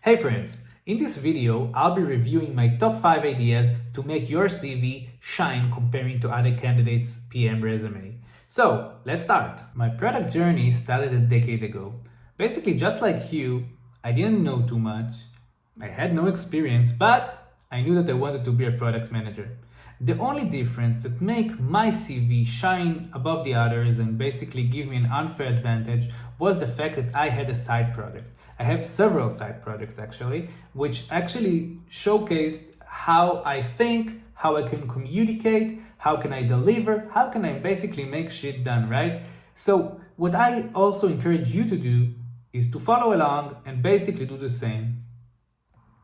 Hey friends, in this video I'll be reviewing my top 5 ideas to make your CV shine comparing to other candidates' PM resume. So let's start. My product journey started a decade ago. Basically just like you, I didn't know too much, I had no experience, but I knew that I wanted to be a product manager. The only difference that make my CV shine above the others and basically give me an unfair advantage was the fact that I had a side project. I have several side projects actually, which actually showcased how I think, how I can communicate, how can I deliver, how can I basically make shit done, right? So what I also encourage you to do is to follow along and basically do the same.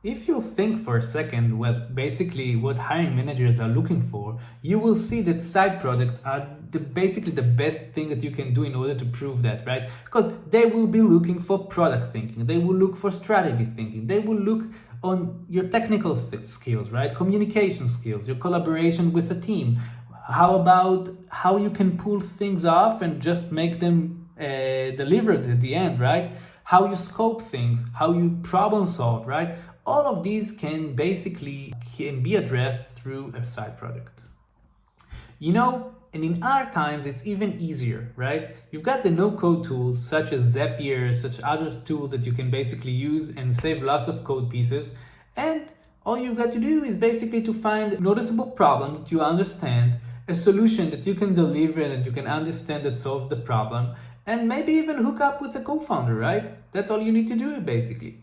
If you think for a second what hiring managers are looking for, you will see that side projects are basically the best thing that you can do in order to prove that, right? Because they will be looking for product thinking, they will look for strategy thinking, they will look on your technical skills, right? Communication skills, your collaboration with a team. How about how you can pull things off and just make them delivered at the end, right? How you scope things, how you problem solve, right? All of these can be addressed through a side project. You know, and in our times, it's even easier, right? You've got the no-code tools such as Zapier, such other tools that you can basically use and save lots of code pieces. And all you've got to do is basically to find a noticeable problem that you understand, a solution that you can deliver and that you can understand that solves the problem, and maybe even hook up with a co-founder, right? That's all you need to do, basically.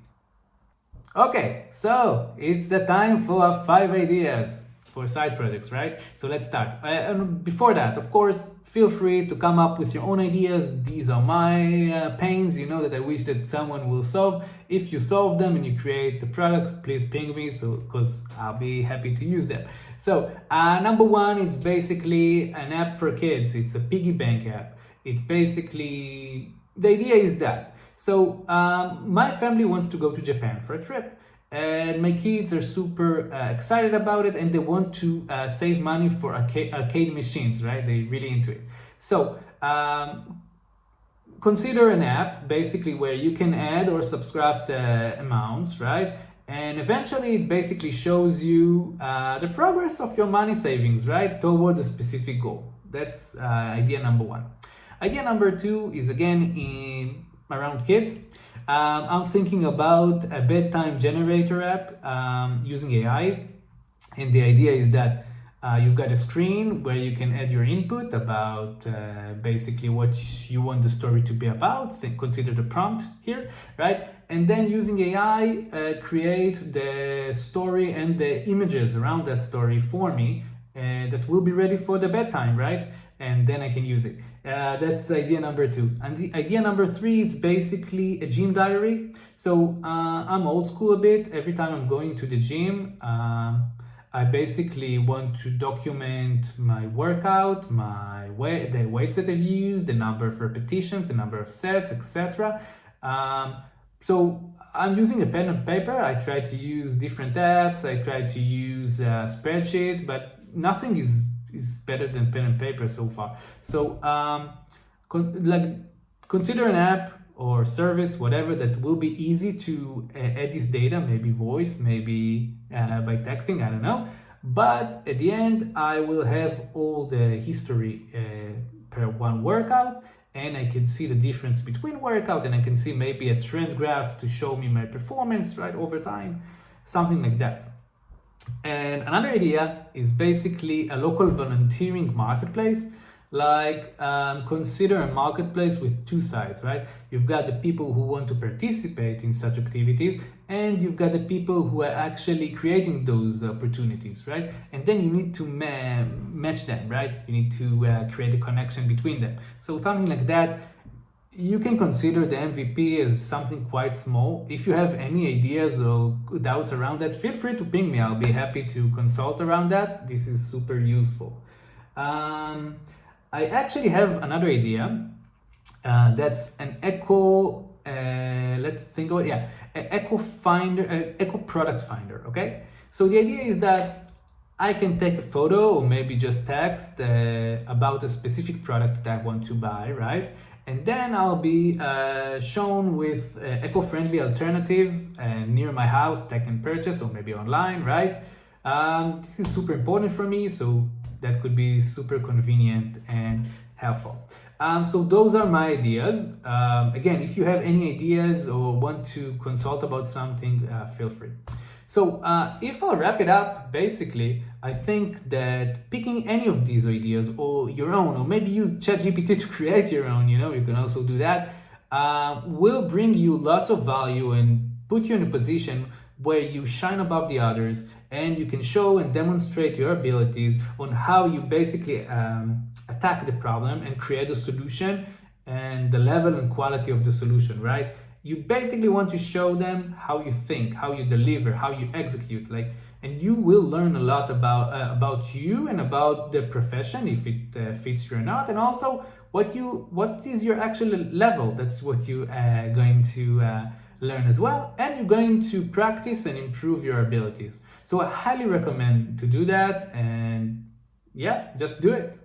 Okay, so it's the time for 5 ideas for side projects, right? So let's start. And before that, of course, feel free to come up with your own ideas. These are my pains, you know, that I wish that someone will solve. If you solve them and you create the product, please ping me, because I'll be happy to use them. So number one, it's basically an app for kids. It's a piggy bank app. It basically, the idea is that. So my family wants to go to Japan for a trip, and my kids are super excited about it, and they want to save money for arcade machines, right? They're really into it. So consider an app basically where you can add or subtract amounts, right? And eventually it basically shows you the progress of your money savings, right, toward a specific goal. That's idea number one. Idea number two is again around kids. I'm thinking about a bedtime generator app using AI. And the idea is that you've got a screen where you can add your input about basically what you want the story to be about. Consider the prompt here, right? And then using AI, create the story and the images around that story for me that will be ready for the bedtime, right? And then I can use it. That's idea number two. And the idea number three is basically a gym diary. So I'm old school a bit. Every time I'm going to the gym, I basically want to document my workout, the weights that I've used, the number of repetitions, the number of sets, etc. So I'm using a pen and paper. I try to use different apps. I try to use a spreadsheet, but nothing is better than pen and paper so far. So consider an app or service, whatever, that will be easy to add this data, maybe voice, maybe by texting, I don't know. But at the end, I will have all the history per one workout, and I can see the difference between workout, and I can see maybe a trend graph to show me my performance, right, over time, something like that. And another idea is basically a local volunteering marketplace. Consider a marketplace with two sides, right? You've got the people who want to participate in such activities, and you've got the people who are actually creating those opportunities, right? And then you need to match them, right? You need to create a connection between them. So something like that. You can consider the MVP as something quite small. If you have any ideas or doubts around that, feel free to ping me. I'll be happy to consult around that. This is super useful. I actually have another idea. That's an eco, let's think about, an eco product finder, okay? So the idea is that I can take a photo or maybe just text about a specific product that I want to buy, right? And then I'll be shown with eco-friendly alternatives near my house that I can purchase or maybe online, right? This is super important for me, so that could be super convenient and helpful. So those are my ideas. Again, if you have any ideas or want to consult about something, feel free. So if I'll wrap it up, basically, I think that picking any of these ideas or your own, or maybe use ChatGPT to create your own, you can also do that, will bring you lots of value and put you in a position where you shine above the others and you can show and demonstrate your abilities on how you basically attack the problem and create a solution and the level and quality of the solution, right? You basically want to show them how you think, how you deliver, how you execute, and you will learn a lot about you and about the profession, if it fits you or not, and also what is your actual level. That's what you are going to learn as well, and you're going to practice and improve your abilities. So I highly recommend to do that, and yeah, just do it.